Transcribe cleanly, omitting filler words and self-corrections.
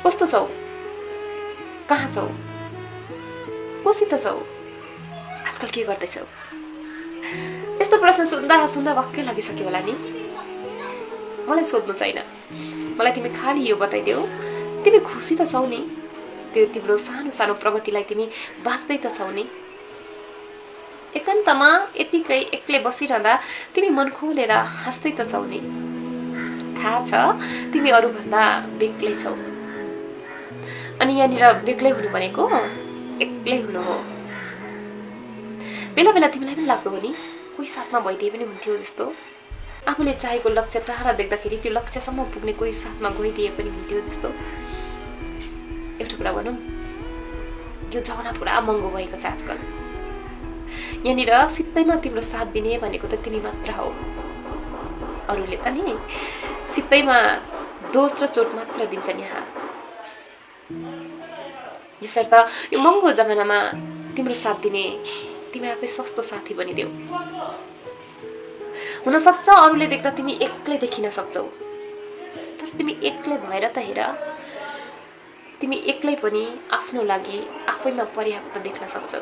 कस्तो छौ, कहाँ छौ, कोसित छौ, आजकल के गर्दैछौ? यस्तो प्रश्न सुन्दा सुन्दा भक्कै लागिसक्यो होला नि। मलाई सोध्नु छैन, मलाई तिमी खालि यो बताइदेऊ, तिमी खुसी त छौ नि? त्यो तिम्रो सानो सानो प्रगतिलाई तिमी बाँच्दै त छौ नि? एकान्तमा यतिकै एक्लै बसिरहँदा तिमी मन खोलेर हाँस्दै त छौ नि? थाहा छ तिमी अरूभन्दा बेग्लै छौ, अनि यहाँनिर बेग्लै हुनु भनेको एक्लै हुनु हो। बेला बेला तिमीलाई पनि लाग्दो हो नि कोही साथमा भइदिए पनि हुन्थ्यो जस्तो? आफूले चाहेको लक्ष्य टाढा देख्दाखेरि त्यो लक्ष्यसम्म पुग्ने कोही साथमा गइदिए पनि हुन्थ्यो जस्तो? एउटा कुरा भनौँ, यो जमाना पुरा महँगो भएको छ आजकल। यहाँनिर सित्तैमा तिम्रो साथ दिने भनेको त तिमी मात्र हौ। अरूले त नि सित्तैमा दोष र चोट मात्र दिन्छन् यहाँ। यसर्थ यो महँगो जमानामा तिम्रो साथ दिने तिमी आफै सस्तो साथी बनिदेऊ। हुनसक्छ अरूले देख्दा तिमी एक्लै देखिन सक्छौ, तर तिमी एक्लै भएर त हेर, तिमी एक्लै पनि आफ्नो लागि आफैमा पर्याप्त देख्न सक्छौ।